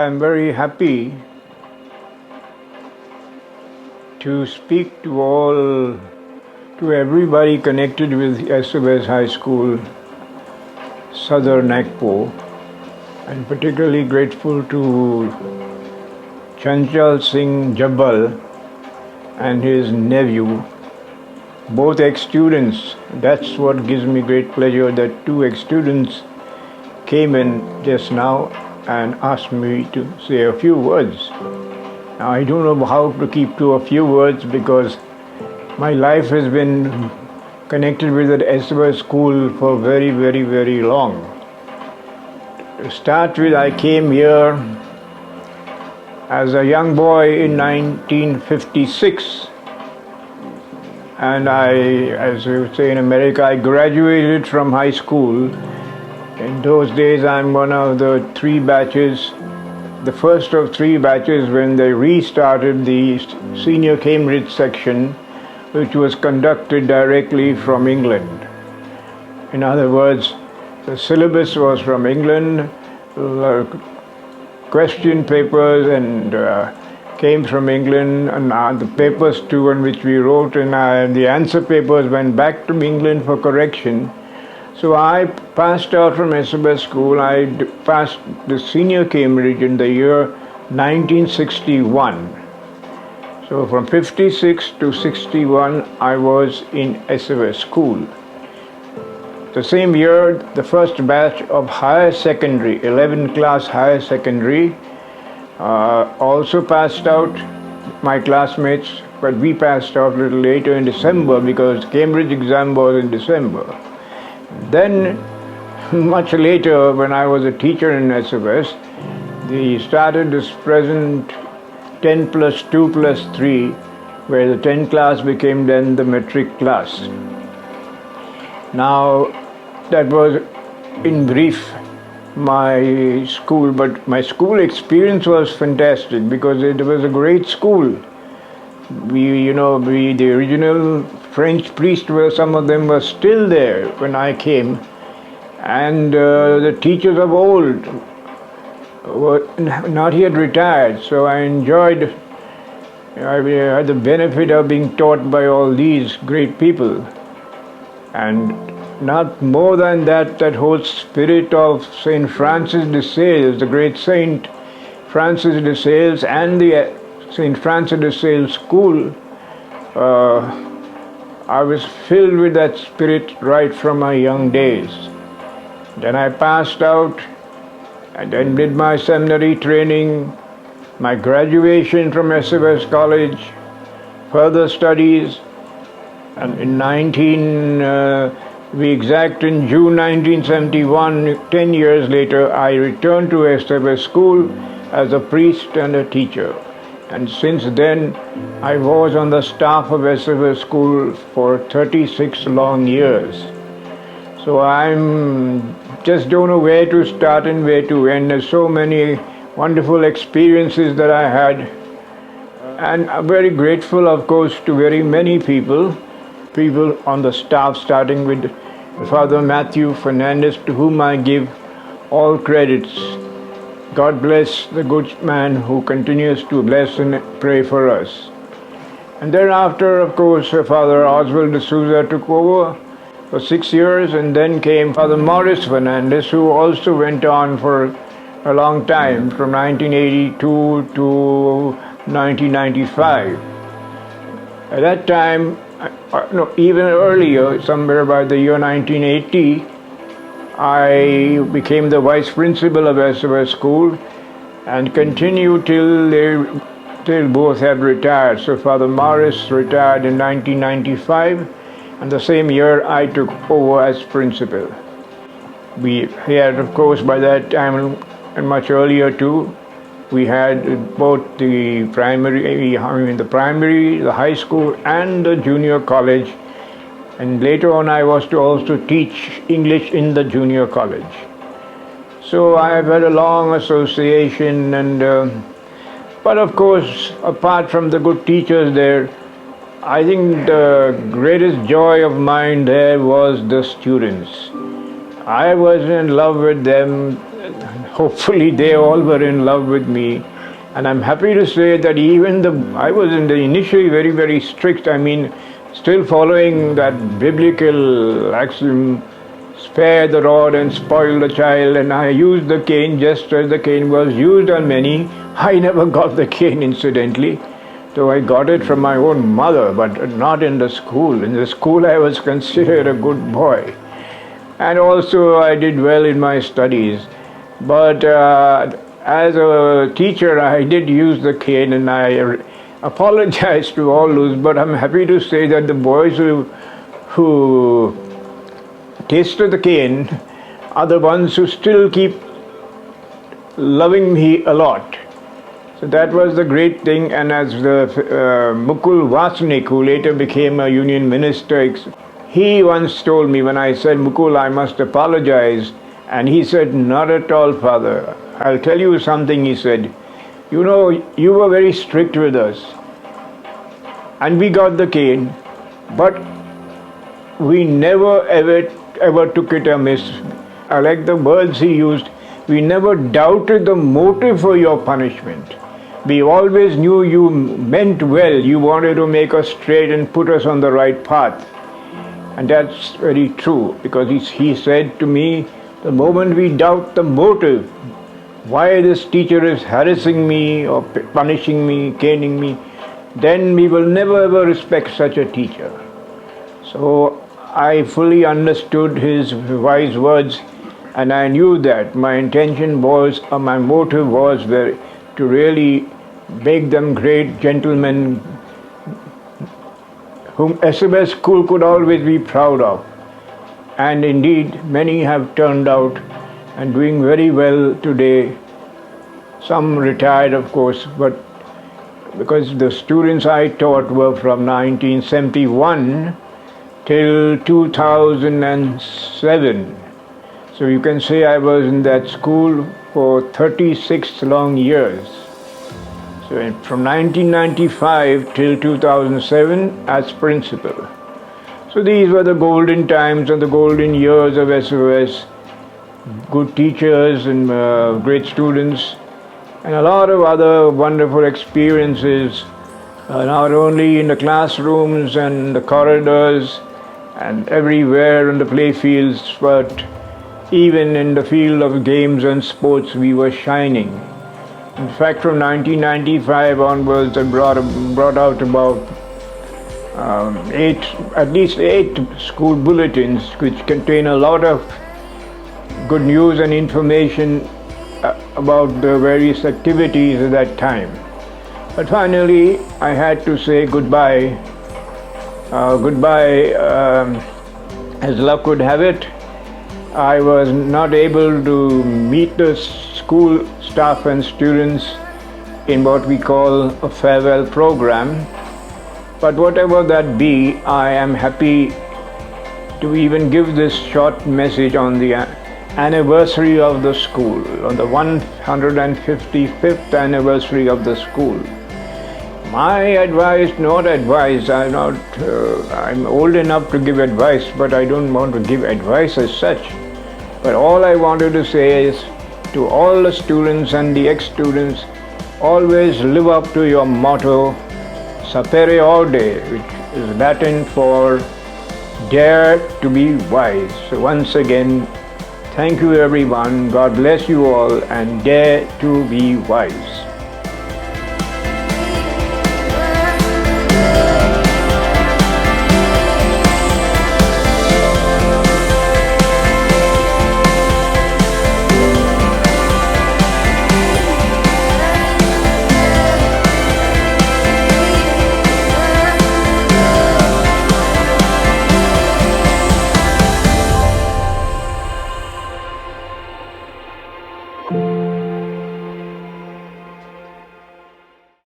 I'm very happy to speak to everybody connected with SOS High School, Southern Nagpur, and particularly grateful to Chanchal Singh Jabbal and his nephew, both ex-students. That's what gives me great pleasure that two ex-students came in just now and asked me to say a few words. Now, I don't know how to keep to a few words because my life has been connected with the SOS school for very, very, very long. To start with, I came here as a young boy in 1956, and as we would say in America, I graduated from high school. In those days, I'm one of the three batches, the first of three batches when they restarted the senior Cambridge section, which was conducted directly from England. In other words, the syllabus was from England, question papers and came from England, and the papers too on which we wrote, and the answer papers went back to England for correction. So I passed out from SOS school. I passed the senior Cambridge in the year 1961. So from 56 to 61, I was in SOS school. The same year, the first batch of higher secondary, 11th class higher secondary, also passed out, my classmates, but we passed out a little later in December because Cambridge exam was in December. Then, much later, when I was a teacher in SOS, they started this present 10 plus 2 plus 3, where the 10th class became then the metric class. Now, that was in brief my school, but my school experience was fantastic because it was a great school. The original French priests some of them were still there when I came, and the teachers of old were not yet retired, so I had the benefit of being taught by all these great people. And not more than that, that whole spirit of Saint Francis de Sales, the great Saint Francis de Sales, and the Saint Francis de Sales school, I was filled with that spirit right from my young days. Then I passed out and then did my seminary training, my graduation from SOS College, further studies, and in in June 1971, 10 years later, I returned to SOS school as a priest and a teacher. And since then, I was on the staff of SOS school for 36 long years. So I'm just don't know where to start and where to end. There's so many wonderful experiences that I had. And I'm very grateful, of course, to very many people on the staff, starting with Father Matthew Fernandez, to whom I give all credits. God bless the good man who continues to bless and pray for us. And thereafter, of course, Father Oswald de Souza took over for 6 years, and then came Father Maurice Fernandez, who also went on for a long time, from 1982 to 1995. At that time, even earlier, somewhere by the year 1980, I became the vice principal of SOS school and continued till both had retired. So Father Morris retired in 1995, and the same year I took over as principal. We had, of course, by that time and much earlier too, we had both the primary, the high school and the junior college. And later on, I was to also teach English in the junior college. So I have had a long association, but of course, apart from the good teachers there, I think the greatest joy of mine there was the students. I was in love with them. hopefully they all were in love with me. And I'm happy to say that I was initially very, very strict. I mean, still following that biblical axiom, spare the rod and spoil the child, and I used the cane just as the cane was used on many. I never got the cane, incidentally, though I got it from my own mother, but not in the school. In the school I was considered a good boy, and also I did well in my studies. But as a teacher I did use the cane, and I apologize to all those, but I'm happy to say that the boys who tasted the cane are the ones who still keep loving me a lot. So that was the great thing. And as the Mukul Vasnik, who later became a union minister, he once told me, when I said, Mukul, I must apologize, and he said, not at all, father. I'll tell you something, he said. You know, you were very strict with us, and we got the cane, but we never ever took it amiss. I like the words he used. We never doubted the motive for your punishment. We always knew you meant well. You wanted to make us straight and put us on the right path. And that's very true, because he said to me, the moment we doubt the motive, why this teacher is harassing me or punishing me, caning me, then we will never ever respect such a teacher. So I fully understood his wise words, and I knew that my intention was, or my motive was, to really make them great gentlemen whom SMS school could always be proud of. And indeed, many have turned out and doing very well today. Some retired, of course, but because the students I taught were from 1971 till 2007. So you can say I was in that school for 36 long years. So from 1995 till 2007 as principal. So these were the golden times and the golden years of SOS. Good teachers and great students, and a lot of other wonderful experiences, not only in the classrooms and the corridors and everywhere in the play fields, but even in the field of games and sports we were shining. In fact, from 1995 onwards, I brought out about at least eight school bulletins which contain a lot of good news and information about the various activities at that time. But finally, I had to say goodbye. As luck would have it, I was not able to meet the school staff and students in what we call a farewell program. But whatever that be, I am happy to even give this short message on the anniversary of the school, on the 155th anniversary of the school. My advice, I'm old enough to give advice, but I don't want to give advice as such. But all I wanted to say is, to all the students and the ex-students, always live up to your motto, Sapere Aude, which is Latin for dare to be wise. So once again, thank you everyone, God bless you all, and dare to be wise.